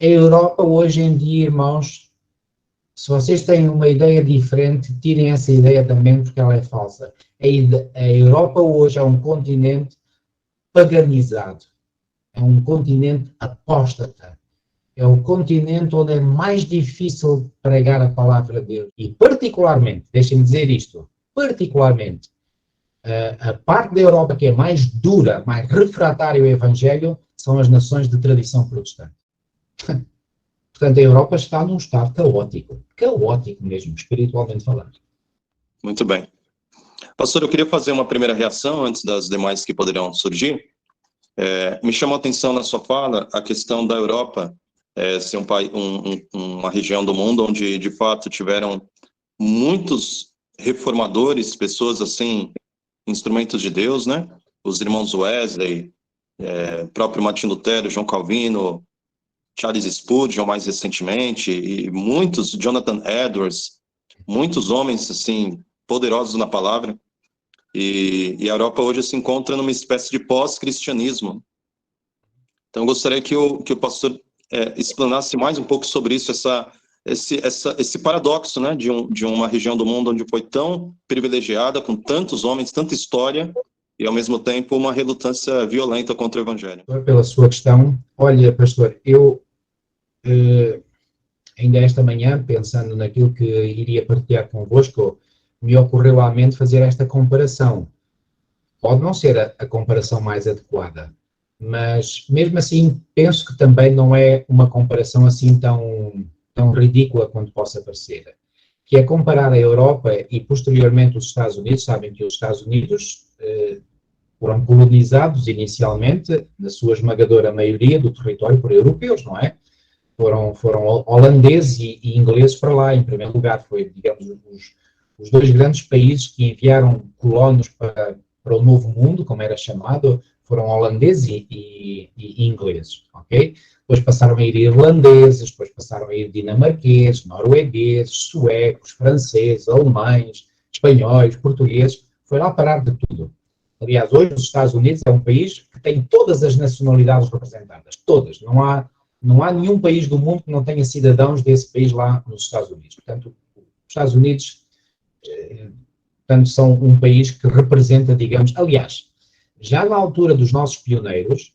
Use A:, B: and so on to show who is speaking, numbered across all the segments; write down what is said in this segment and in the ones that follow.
A: A Europa hoje em dia, irmãos, se vocês têm uma ideia diferente, tirem essa ideia também porque ela é falsa. A Europa hoje é um continente paganizado, é um continente apóstata, é o continente onde é mais difícil pregar a palavra de Deus. E particularmente, deixem-me dizer isto, particularmente, a parte da Europa que é mais dura, mais refratária ao Evangelho, são as nações de tradição protestante. Portanto, a Europa está num estado caótico mesmo, espiritualmente falando.
B: Muito bem. Pastor, eu queria fazer uma primeira reação antes das demais que poderão surgir. Me chamou a atenção na sua fala a questão da Europa ser uma região do mundo onde, de fato, tiveram muitos reformadores, pessoas assim, instrumentos de Deus, né? Os irmãos Wesley, próprio Martin Lutero, João Calvino, Charles Spurgeon mais recentemente, e muitos, Jonathan Edwards, muitos homens assim poderosos na palavra, e a Europa hoje se encontra numa espécie de pós-cristianismo. Então eu gostaria que o pastor explanasse mais um pouco sobre isso, esse paradoxo, né, de uma região do mundo onde foi tão privilegiada, com tantos homens, tanta história, e ao mesmo tempo uma relutância violenta contra o Evangelho.
A: Pela sua questão, olha, pastor, eu ainda esta manhã, pensando naquilo que iria partilhar convosco, me ocorreu à mente fazer esta comparação. Pode não ser a comparação mais adequada, mas mesmo assim penso que também não é uma comparação assim tão ridícula quanto possa parecer, que é comparar a Europa e posteriormente os Estados Unidos. Sabem que os Estados Unidos foram colonizados inicialmente, na sua esmagadora maioria do território, por europeus, não é? Foram holandeses e ingleses para lá, em primeiro lugar. Foi, digamos, os dois grandes países que enviaram colonos para o Novo Mundo, como era chamado, foram holandeses e ingleses, ok? Depois passaram a ir irlandeses, depois passaram a ir dinamarqueses, noruegueses, suecos, franceses, alemães, espanhóis, portugueses, foi lá parar de tudo. Aliás, hoje os Estados Unidos é um país que tem todas as nacionalidades representadas, todas. Não há nenhum país do mundo que não tenha cidadãos desse país lá nos Estados Unidos. Portanto, os Estados Unidos são um país que representa, digamos, aliás, já na altura dos nossos pioneiros,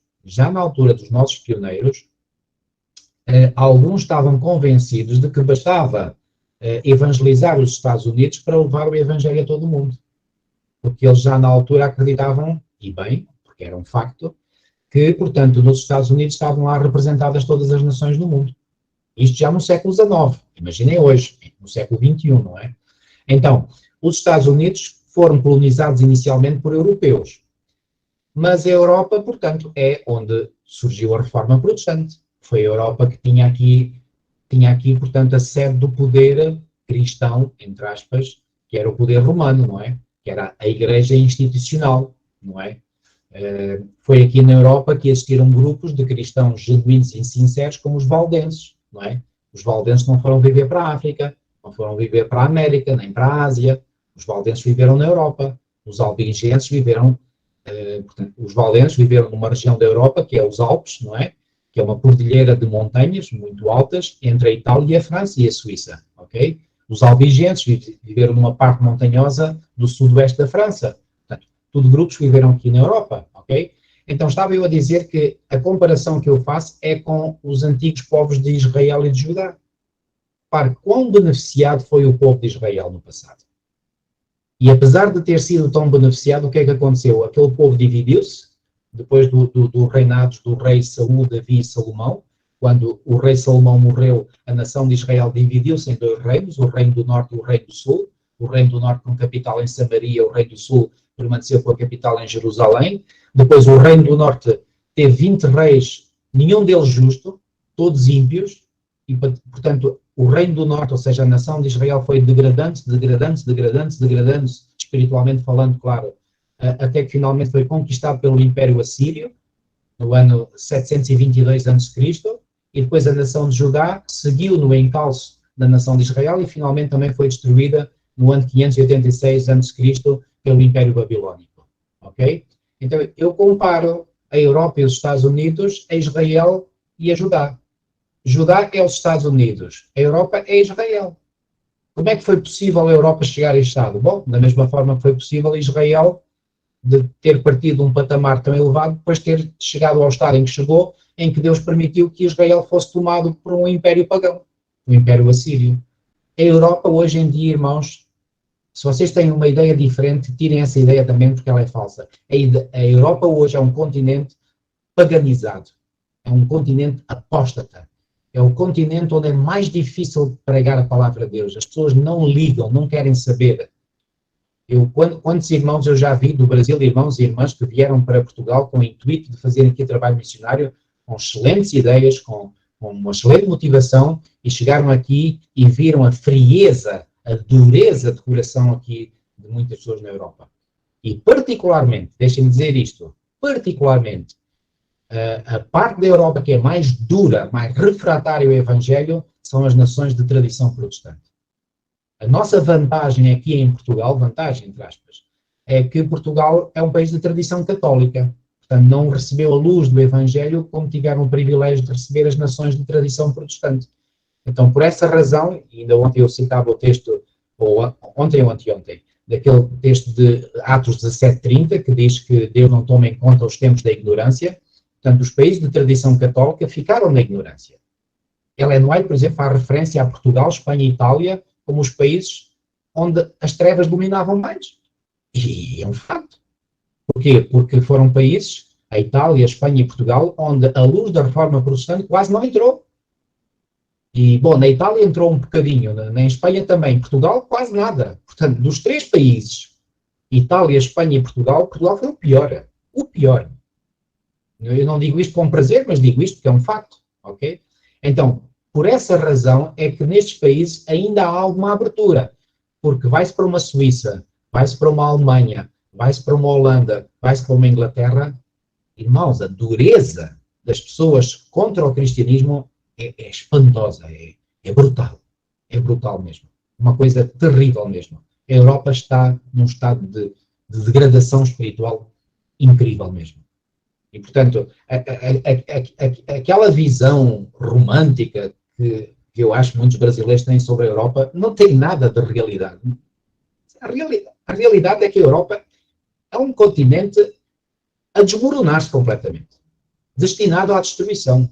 A: alguns estavam convencidos de que bastava evangelizar os Estados Unidos para levar o Evangelho a todo o mundo. Porque eles já na altura acreditavam, e bem, porque era um facto, que, portanto, nos Estados Unidos estavam lá representadas todas as nações do mundo. Isto já no século XIX, imaginem hoje, no século XXI, não é? Então, os Estados Unidos foram colonizados inicialmente por europeus, mas a Europa, portanto, é onde surgiu a Reforma Protestante. Foi a Europa que tinha aqui, portanto, a sede do poder cristão, entre aspas, que era o poder romano, não é? Que era a Igreja institucional, não é? Foi aqui na Europa que existiram grupos de cristãos genuínos e sinceros, como os valdenses, não é? Os valdenses não foram viver para a África, não foram viver para a América, nem para a Ásia. Os valdenses viveram na Europa. Os albigenses viveram, portanto, os valdenses viveram numa região da Europa, que é os Alpes, não é? Que é uma cordilheira de montanhas muito altas entre a Itália, a França e a Suíça, ok? Os albigenses viveram numa parte montanhosa do sudoeste da França. Portanto, tudo grupos que viveram aqui na Europa, ok? Então, estava eu a dizer que a comparação que eu faço é com os antigos povos de Israel e de Judá. Para quão beneficiado foi o povo de Israel no passado. E apesar de ter sido tão beneficiado, o que é que aconteceu? Aquele povo dividiu-se, depois do reinado do rei Saul, Davi e Salomão. Quando o rei Salomão morreu, a nação de Israel dividiu-se em dois reinos, o reino do norte e o reino do sul. O reino do norte com capital em Samaria, o reino do sul permaneceu com a capital em Jerusalém. Depois o reino do norte teve 20 reis, nenhum deles justo, todos ímpios, e portanto o reino do norte, ou seja, a nação de Israel foi degradando-se, espiritualmente falando, claro, até que finalmente foi conquistado pelo Império Assírio, no ano 722 a.C., e depois a nação de Judá seguiu no encalço da nação de Israel e finalmente também foi destruída no ano 586 a.C. pelo Império Babilônico. Ok? Então, eu comparo a Europa e os Estados Unidos a Israel e a Judá. Judá é os Estados Unidos, a Europa é Israel. Como é que foi possível a Europa chegar a este estado? Bom, da mesma forma que foi possível Israel de ter partido de um patamar tão elevado, depois ter chegado ao estado em que chegou, em que Deus permitiu que Israel fosse tomado por um império pagão, o Império Assírio. A Europa hoje em dia, irmãos, se vocês têm uma ideia diferente, tirem essa ideia também porque ela é falsa. A Europa hoje é um continente paganizado, é um continente apóstata, é o continente onde é mais difícil pregar a palavra de Deus. As pessoas não ligam, não querem saber. Quantos irmãos eu já vi do Brasil, irmãos e irmãs que vieram para Portugal com o intuito de fazerem aqui trabalho missionário, com excelentes ideias, com uma excelente motivação, e chegaram aqui e viram a frieza, a dureza de coração aqui de muitas pessoas na Europa. E particularmente, deixem-me dizer isto, particularmente, a parte da Europa que é mais dura, mais refratária ao Evangelho, são as nações de tradição protestante. A nossa vantagem aqui em Portugal, vantagem entre aspas, é que Portugal é um país de tradição católica. Portanto, não recebeu a luz do Evangelho como tiveram o privilégio de receber as nações de tradição protestante. Então, por essa razão, e ainda ontem eu citava o texto, ou ontem ou anteontem, daquele texto de Atos 17:30, que diz que Deus não toma em conta os tempos da ignorância. Portanto, os países de tradição católica ficaram na ignorância. Ellen White, por exemplo, faz referência a Portugal, Espanha e Itália como os países onde as trevas dominavam mais. E é um facto. Porquê? Porque foram países, a Itália, a Espanha e Portugal, onde a luz da reforma protestante quase não entrou. E, bom, na Itália entrou um bocadinho, na Espanha também, Portugal quase nada. Portanto, dos três países, Itália, Espanha e Portugal, Portugal foi o pior. O pior. Eu não digo isto com prazer, mas digo isto porque é um facto, ok? Então, por essa razão é que nestes países ainda há alguma abertura, porque vai-se para uma Suíça, vai-se para uma Alemanha, vai-se para uma Holanda, vai-se para uma Inglaterra, irmãos, a dureza das pessoas contra o cristianismo é espantosa, é brutal mesmo, uma coisa terrível mesmo. A Europa está num estado de degradação espiritual incrível mesmo. E, portanto, aquela visão romântica que eu acho que muitos brasileiros têm sobre a Europa não tem nada de realidade. A realidade é que a Europa é um continente a desmoronar-se completamente, destinado à destruição.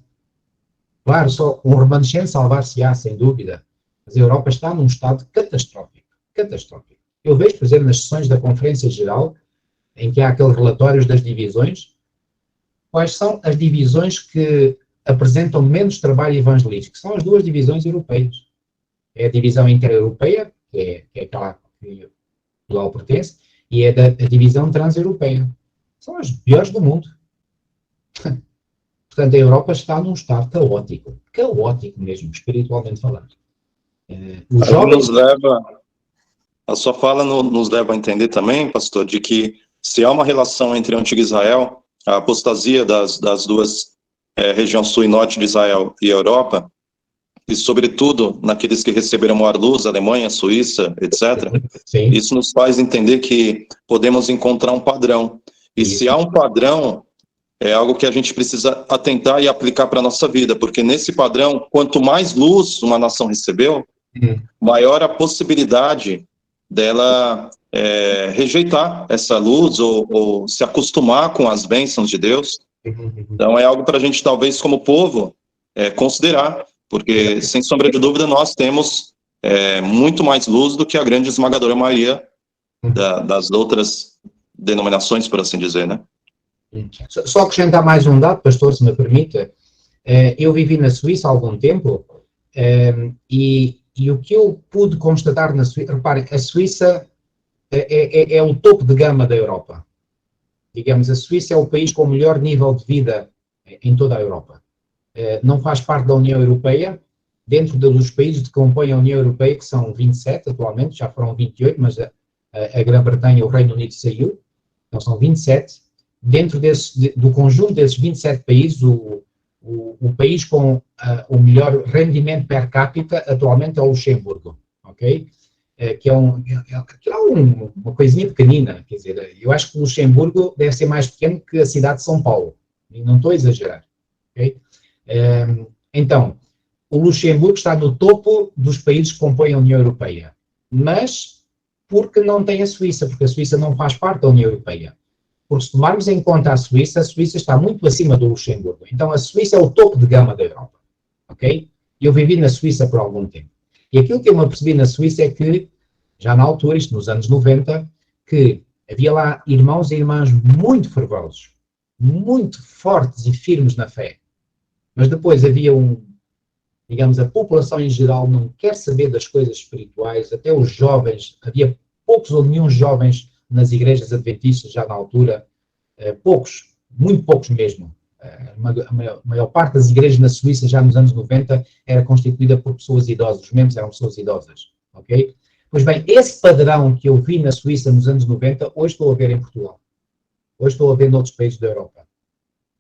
A: Claro, só um remanescente salvar-se-á, sem dúvida, mas a Europa está num estado catastrófico. Catastrófico. Eu vejo, por exemplo, nas sessões da Conferência Geral, em que há aqueles relatórios das divisões, quais são as divisões que apresentam menos trabalho evangelístico, que são as duas divisões europeias. É a divisão inter-europeia, que é aquela que Portugal pertence, e é a divisão trans-europeia. São as piores do mundo. Portanto, a Europa está num estado caótico mesmo, espiritualmente falando. Os jovens...
B: A sua fala nos leva a entender também, pastor, de que se há uma relação entre o antigo Israel, a apostasia das duas regiões sul e norte de Israel e a Europa, e sobretudo naqueles que receberam maior luz, Alemanha, Suíça, etc.,
A: Sim.
B: Isso nos faz entender que podemos encontrar um padrão. E
A: Isso.
B: se há um padrão, é algo que a gente precisa atentar e aplicar para a nossa vida, porque nesse padrão, quanto mais luz uma nação recebeu, maior a possibilidade dela rejeitar essa luz ou se acostumar com as bênçãos de Deus. Então é algo para a gente, talvez, como povo, considerar, porque, sem sombra de dúvida, nós temos muito mais luz do que a grande esmagadora maioria das outras denominações, por assim dizer, né?
A: Só acrescentar mais um dado, pastor, se me permite. Eu vivi na Suíça há algum tempo e o que eu pude constatar na Suíça, reparem, a Suíça é o topo de gama da Europa. Digamos, a Suíça é o país com o melhor nível de vida em toda a Europa. Não faz parte da União Europeia, dentro dos países que compõem a União Europeia, que são 27 atualmente, já foram 28, mas a Grã-Bretanha e o Reino Unido saiu, então são 27. Dentro do conjunto desses 27 países, o país com o melhor rendimento per capita atualmente é o Luxemburgo, ok? Que é uma coisinha pequenina, quer dizer, eu acho que o Luxemburgo deve ser mais pequeno que a cidade de São Paulo, e não estou a exagerar, ok? Então, o Luxemburgo está no topo dos países que compõem a União Europeia. Mas porque não tem a Suíça, porque a Suíça não faz parte da União Europeia. Porque se tomarmos em conta a Suíça está muito acima do Luxemburgo. Então a Suíça é o topo de gama da Europa. Ok? Eu vivi na Suíça por algum tempo. E aquilo que eu me apercebi na Suíça é que, já na altura, isto nos anos 90, que havia lá irmãos e irmãs muito fervorosos, muito fortes e firmes na fé. Mas depois havia digamos, a população em geral não quer saber das coisas espirituais, até os jovens, havia poucos ou nenhum jovens nas igrejas adventistas já na altura, poucos, muito poucos mesmo. A maior parte das igrejas na Suíça, já nos anos 90, era constituída por pessoas idosas, os membros eram pessoas idosas, ok? Pois bem, esse padrão que eu vi na Suíça nos anos 90, hoje estou a ver em Portugal. Hoje estou a ver noutros países da Europa.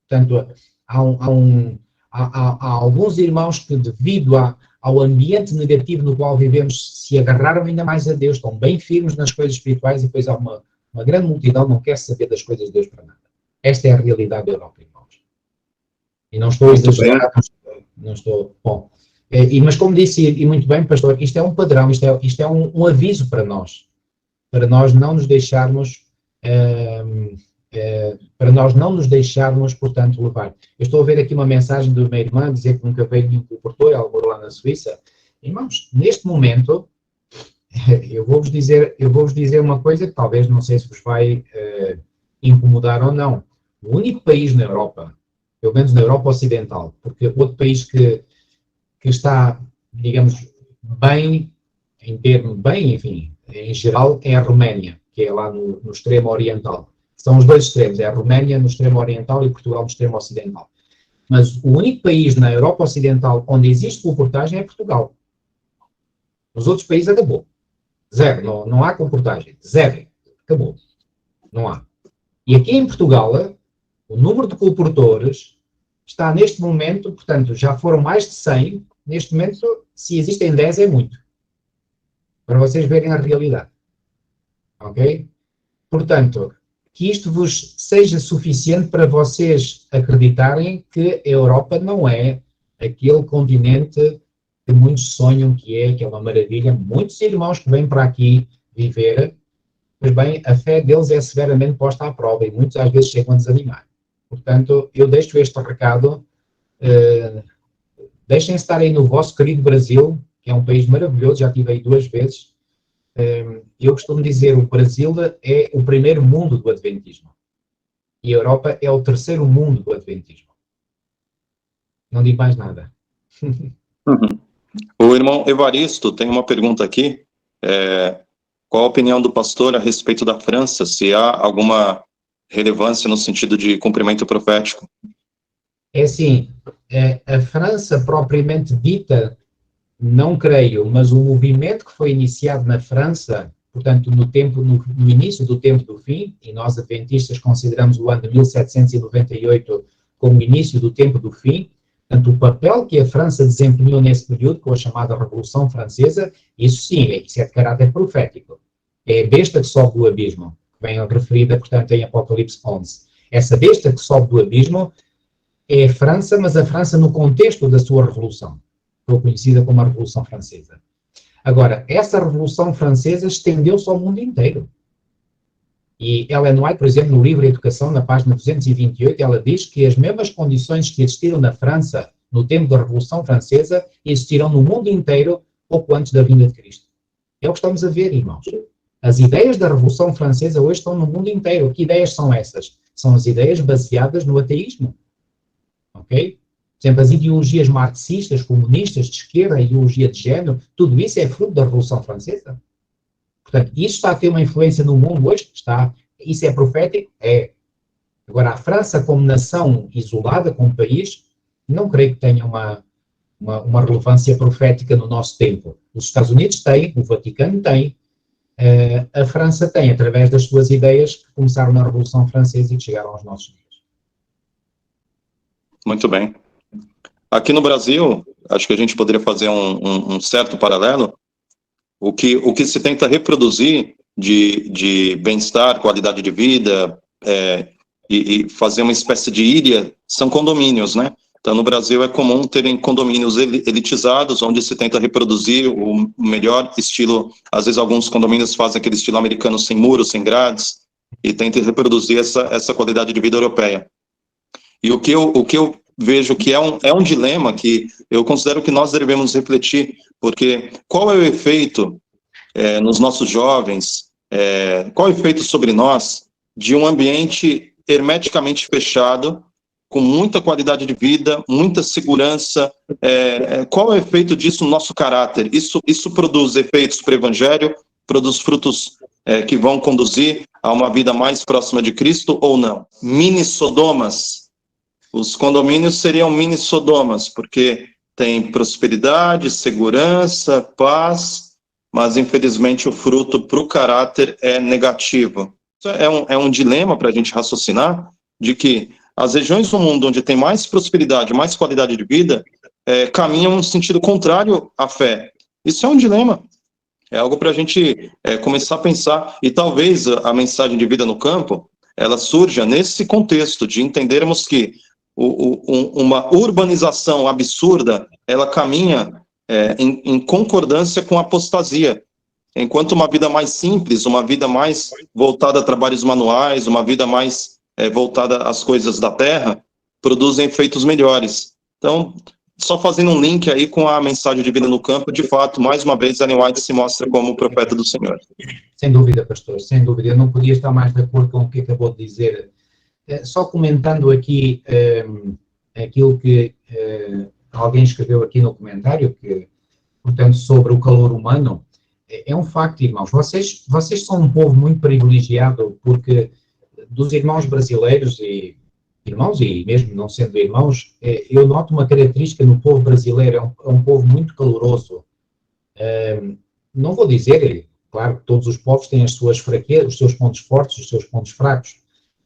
A: Portanto, há alguns irmãos que, devido ao ambiente negativo no qual vivemos, se agarraram ainda mais a Deus, estão bem firmes nas coisas espirituais, e depois há uma grande multidão que não quer saber das coisas de Deus para nada. Esta é a realidade da Europa, irmãos. E não estou a exagerar, não estou... Bom, mas como disse, e muito bem, pastor, isto é um padrão, isto é um aviso para nós não nos deixarmos... para nós não nos deixarmos, portanto, levar. Eu estou a ver aqui uma mensagem de uma irmã dizer que nunca veio nenhum comportor, ela morou lá na Suíça. Irmãos, neste momento, eu vou-vos dizer uma coisa que talvez não sei se vos vai incomodar ou não. O único país na Europa, pelo menos na Europa Ocidental, porque outro país que está, digamos, bem, enfim, em geral, é a Roménia, que é lá no extremo oriental. São os dois extremos, é a Roménia no extremo oriental e Portugal no extremo ocidental. Mas o único país na Europa Ocidental onde existe comportagem é Portugal. Nos outros países acabou. Zero, não há comportagem. Zero. Acabou. Não há. E aqui em Portugal, o número de colportores está neste momento, portanto, já foram mais de 100. Neste momento, se existem 10 é muito. Para vocês verem a realidade. Ok? Portanto... que isto vos seja suficiente para vocês acreditarem que a Europa não é aquele continente que muitos sonham que é uma maravilha. Muitos irmãos que vêm para aqui viver, pois bem, a fé deles é severamente posta à prova e muitos às vezes chegam a desanimar. Portanto, eu deixo este recado, deixem estar aí no vosso querido Brasil, que é um país maravilhoso, já estive aí 2 vezes. Eu costumo dizer, o Brasil é o primeiro mundo do Adventismo. E a Europa é o terceiro mundo do Adventismo. Não digo mais nada.
B: Uhum. O irmão Evaristo tem uma pergunta aqui. Qual a opinião do pastor a respeito da França? Se há alguma relevância no sentido de cumprimento profético?
A: É assim, a França propriamente dita, não creio, mas o movimento que foi iniciado na França, portanto, no início do tempo do fim, e nós adventistas consideramos o ano de 1798 como o início do tempo do fim, portanto, o papel que a França desempenhou nesse período, com a chamada Revolução Francesa, isso sim, isso é de caráter profético. É a besta que sobe do abismo, que vem referida, portanto, em Apocalipse 11. Essa besta que sobe do abismo é a França, mas a França no contexto da sua Revolução. Foi conhecida como a Revolução Francesa. Agora, essa Revolução Francesa estendeu-se ao mundo inteiro. E Ellen White, por exemplo, no livro Educação, na página 228, ela diz que as mesmas condições que existiram na França no tempo da Revolução Francesa existirão no mundo inteiro pouco antes da vinda de Cristo. É o que estamos a ver, irmãos. As ideias da Revolução Francesa hoje estão no mundo inteiro. Que ideias são essas? São as ideias baseadas no ateísmo. Ok? Por exemplo, as ideologias marxistas, comunistas, de esquerda, a ideologia de género, tudo isso é fruto da Revolução Francesa. Portanto, isso está a ter uma influência no mundo hoje? Está. Isso é profético? É. Agora, a França como nação isolada, como país, não creio que tenha uma relevância profética no nosso tempo. Os Estados Unidos têm, o Vaticano tem, a França tem, através das suas ideias que começaram na Revolução Francesa e que chegaram aos nossos dias.
B: Muito bem. Aqui no Brasil, acho que a gente poderia fazer um certo paralelo. O que se tenta reproduzir de bem-estar, qualidade de vida, e fazer uma espécie de ilha, são condomínios, né? Então, no Brasil é comum terem condomínios elitizados, onde se tenta reproduzir o melhor estilo. Às vezes, alguns condomínios fazem aquele estilo americano sem muros, sem grades, e tentam reproduzir essa qualidade de vida europeia. E o que eu vejo que é um dilema que eu considero que nós devemos refletir, porque qual é o efeito nos nossos jovens, qual é o efeito sobre nós de um ambiente hermeticamente fechado, com muita qualidade de vida, muita segurança, qual é o efeito disso no nosso caráter? Isso produz efeitos para o Evangelho, produz frutos que vão conduzir a uma vida mais próxima de Cristo ou não? Mini-sodomas. Os condomínios seriam mini-sodomas, porque tem prosperidade, segurança, paz, mas infelizmente o fruto para o caráter é negativo. Isso é um dilema para a gente raciocinar, de que as regiões do mundo onde tem mais prosperidade, mais qualidade de vida, caminham no sentido contrário à fé. Isso é um dilema. É algo para a gente começar a pensar. E talvez a mensagem de vida no campo, ela surja nesse contexto de entendermos que uma urbanização absurda, ela caminha em concordância com a apostasia. Enquanto uma vida mais simples, uma vida mais voltada a trabalhos manuais, uma vida mais voltada às coisas da terra, produzem efeitos melhores. Então, só fazendo um link aí com a mensagem de vida no campo, de fato, mais uma vez, Ellen White se mostra como o profeta do Senhor.
A: Sem dúvida, pastor, sem dúvida. Eu não podia estar mais de acordo com o que acabou de dizer. Só comentando aqui aquilo que alguém escreveu aqui no comentário, que, portanto, sobre o calor humano, é um facto, irmãos. Vocês são um povo muito privilegiado, porque dos irmãos brasileiros e mesmo não sendo irmãos, eu noto uma característica no povo brasileiro, é um povo muito caloroso. Não vou dizer, claro, que todos os povos têm as suas fraquezas, os seus pontos fortes, os seus pontos fracos,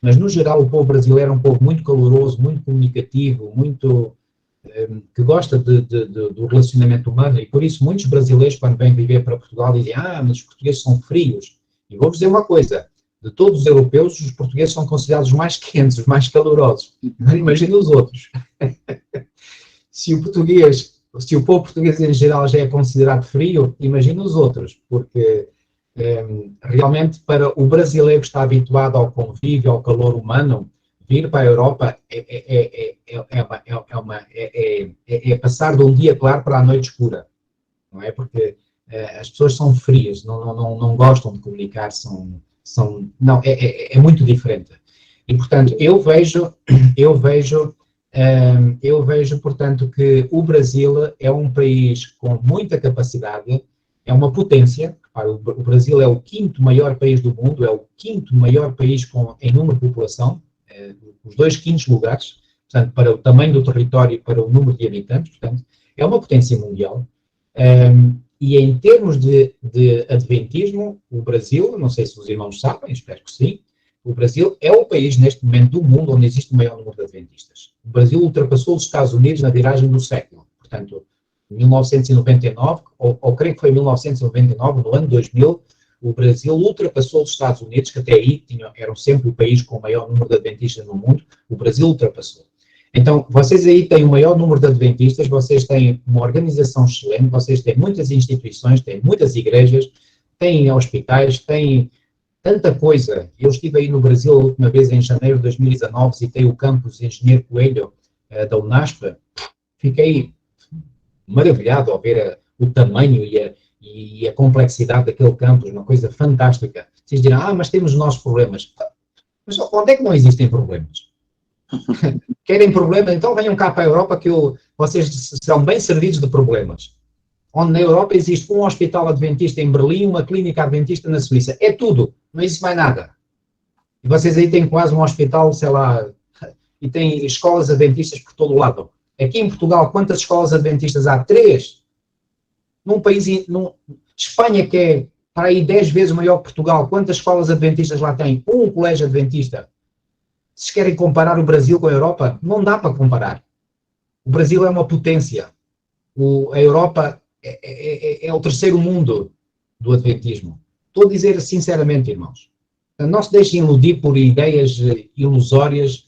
A: mas no geral o povo brasileiro é um povo muito caloroso, muito comunicativo, muito que gosta do relacionamento humano, e por isso muitos brasileiros, quando vêm viver para Portugal, dizem, mas os portugueses são frios. E vou-vos dizer uma coisa, de todos os europeus, os portugueses são considerados os mais quentes, os mais calorosos. Imagina os outros. Se o povo português em geral já é considerado frio, imagina os outros, porque realmente para o brasileiro que está habituado ao convívio, ao calor humano, vir para a Europa é passar de um dia claro para a noite escura, não é? Porque as pessoas são frias, não gostam de comunicar, é muito diferente. E, portanto, eu vejo, portanto, que o Brasil é um país com muita capacidade, é uma potência. O Brasil é o quinto maior país do mundo, é o quinto maior país em número de população, os 2 quintos lugares, portanto, para o tamanho do território e para o número de habitantes, portanto, é uma potência mundial. E em termos de adventismo, o Brasil, não sei se os irmãos sabem, espero que sim, o Brasil é o país neste momento do mundo onde existe o maior número de adventistas. O Brasil ultrapassou os Estados Unidos na viragem do século, portanto, em 1999, ou creio que foi em 1999, no ano 2000, o Brasil ultrapassou os Estados Unidos, que até aí eram sempre o país com o maior número de adventistas no mundo, o Brasil ultrapassou. Então, vocês aí têm o maior número de adventistas, vocês têm uma organização excelente, vocês têm muitas instituições, têm muitas igrejas, têm hospitais, têm tanta coisa. Eu estive aí no Brasil a última vez em janeiro de 2019, visitei o campus Engenheiro Coelho da UNASP, fiquei maravilhado ao ver o tamanho e a complexidade daquele campus, uma coisa fantástica. Vocês dirão, mas temos os nossos problemas. Mas onde é que não existem problemas? Querem problemas? Então venham cá para a Europa que vocês serão bem servidos de problemas. Onde na Europa existe um hospital adventista em Berlim, uma clínica adventista na Suíça. É tudo, não existe mais nada. E vocês aí têm quase um hospital, sei lá, e têm escolas adventistas por todo o lado. Aqui em Portugal, quantas escolas adventistas há? 3. Num país, Espanha, que é para aí 10 vezes maior que Portugal, quantas escolas adventistas lá tem? Um colégio adventista. Se querem comparar o Brasil com a Europa, não dá para comparar. O Brasil é uma potência. A Europa é o terceiro mundo do adventismo. Estou a dizer sinceramente, irmãos. Não se deixem iludir por ideias ilusórias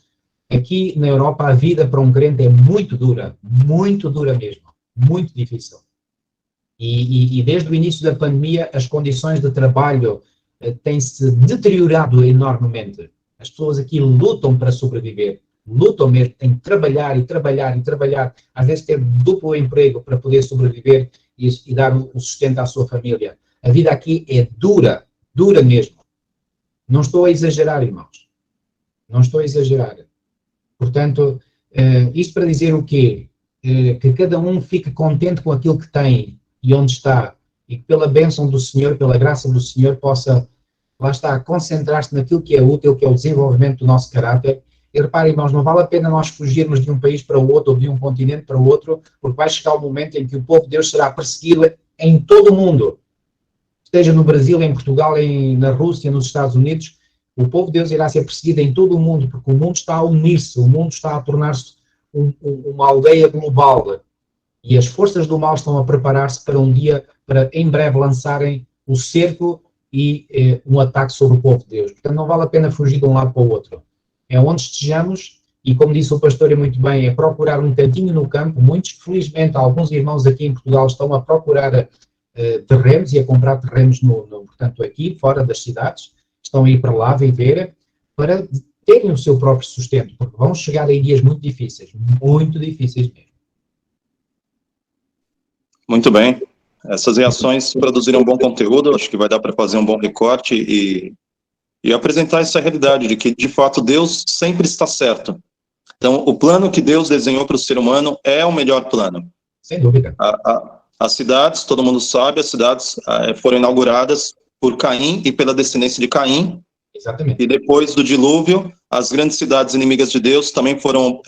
A: Aqui na Europa a vida para um crente é muito dura mesmo, muito difícil. E desde o início da pandemia as condições de trabalho têm-se deteriorado enormemente. As pessoas aqui lutam para sobreviver, lutam mesmo, têm que trabalhar e trabalhar e trabalhar, às vezes ter duplo emprego para poder sobreviver e dar o sustento à sua família. A vida aqui é dura mesmo. Não estou a exagerar, irmãos. Não estou a exagerar. Portanto, isto para dizer o quê? Que cada um fique contente com aquilo que tem e onde está, e que pela bênção do Senhor, pela graça do Senhor, possa, lá está, concentrar-se naquilo que é útil, que é o desenvolvimento do nosso caráter. E reparem, irmãos, não vale a pena nós fugirmos de um país para o outro, ou de um continente para o outro, porque vai chegar o momento em que o povo de Deus será perseguido em todo o mundo. Seja no Brasil, em Portugal, na Rússia, nos Estados Unidos, o povo de Deus irá ser perseguido em todo o mundo, porque o mundo está a unir-se, o mundo está a tornar-se uma aldeia global. E as forças do mal estão a preparar-se para um dia, para em breve lançarem o cerco e um ataque sobre o povo de Deus. Portanto, não vale a pena fugir de um lado para o outro. É onde estejamos, e como disse o pastor muito bem, é procurar um cantinho no campo. Muitos, felizmente, alguns irmãos aqui em Portugal estão a procurar terrenos e a comprar terrenos, portanto, aqui, fora das cidades. Estão a ir para lá viver, para terem o seu próprio sustento, porque vão chegar aí dias muito difíceis mesmo.
B: Muito bem. Essas reações produziram um bom conteúdo, acho que vai dar para fazer um bom recorte e apresentar essa realidade de que, de fato, Deus sempre está certo. Então, o plano que Deus desenhou para o ser humano é o melhor plano.
A: Sem dúvida.
B: As cidades, todo mundo sabe, as cidades foram inauguradas por Caim e pela descendência de Caim.
A: Exatamente.
B: E depois do dilúvio, as grandes cidades inimigas de Deus também foram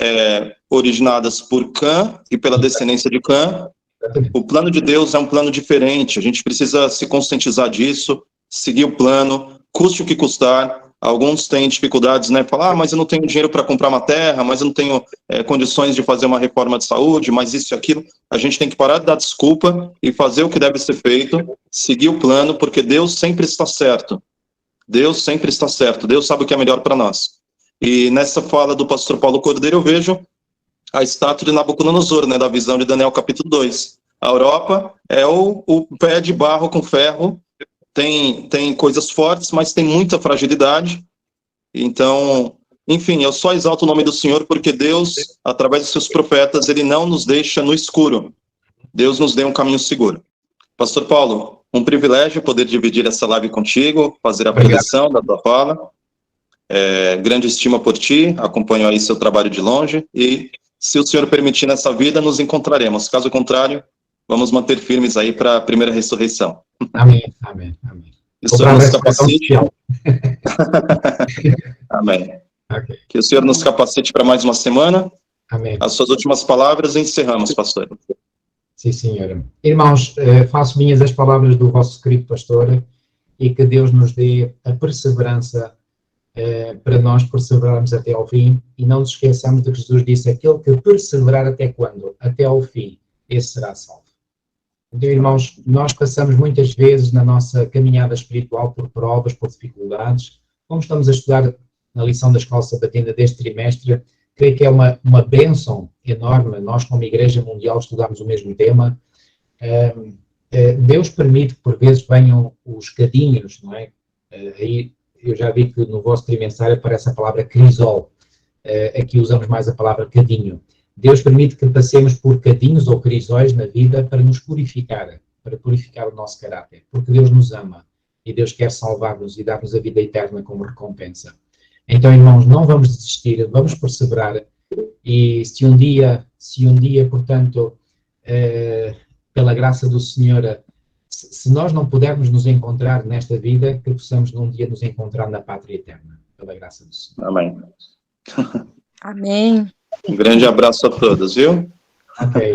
B: originadas por Cã e pela descendência de Cã.
A: Exatamente.
B: O plano de Deus é um plano diferente, a gente precisa se conscientizar disso, seguir o plano, custe o que custar. Alguns têm dificuldades, né? Falar, mas eu não tenho dinheiro para comprar uma terra, mas eu não tenho condições de fazer uma reforma de saúde, mas isso e aquilo. A gente tem que parar de dar desculpa e fazer o que deve ser feito, seguir o plano, porque Deus sempre está certo. Deus sempre está certo. Deus sabe o que é melhor para nós. E nessa fala do pastor Paulo Cordeiro, eu vejo a estátua de Nabucodonosor, né? Da visão de Daniel capítulo 2. A Europa é o pé de barro com ferro. Tem coisas fortes, mas tem muita fragilidade. Então, enfim, eu só exalto o nome do Senhor porque Deus, através dos seus profetas, ele não nos deixa no escuro. Deus nos deu um caminho seguro. Pastor Paulo, um privilégio poder dividir essa live contigo, fazer a preleção da tua fala. Grande estima por ti, acompanho aí seu trabalho de longe e, se o Senhor permitir nessa vida, nos encontraremos. Caso contrário, vamos manter firmes aí para a primeira ressurreição.
A: Amém, amém, amém.
B: Que o Senhor nos capacite. Amém.
A: Okay.
B: Que o Senhor nos capacite para mais uma semana.
A: Amém.
B: As suas últimas palavras e encerramos, pastor.
A: Sim, senhora. Irmãos, faço minhas as palavras do vosso querido pastor e que Deus nos dê a perseverança para nós perseverarmos até ao fim e não nos esqueçamos de que Jesus disse: aquele que perseverar até quando? Até ao fim, esse será salvo. Então, irmãos, nós passamos muitas vezes na nossa caminhada espiritual por provas, por dificuldades. Como estamos a estudar na lição da Escola Sabatina deste trimestre, creio que é uma bênção enorme. Nós, como Igreja Mundial, estudamos o mesmo tema. Deus permite que, por vezes, venham os cadinhos, não é? Aí eu já vi que no vosso trimestrário aparece a palavra crisol. Aqui usamos mais a palavra cadinho. Deus permite que passemos por cadinhos ou crisóis na vida para nos purificar, para purificar o nosso caráter, porque Deus nos ama e Deus quer salvar-nos e dar-nos a vida eterna como recompensa. Então, irmãos, não vamos desistir, vamos perseverar e se um dia, portanto, pela graça do Senhor, se nós não pudermos nos encontrar nesta vida, que possamos num dia nos encontrar na pátria eterna, pela graça do Senhor.
B: Amém.
C: Amém.
B: Um grande abraço a todos, viu?
A: Ok.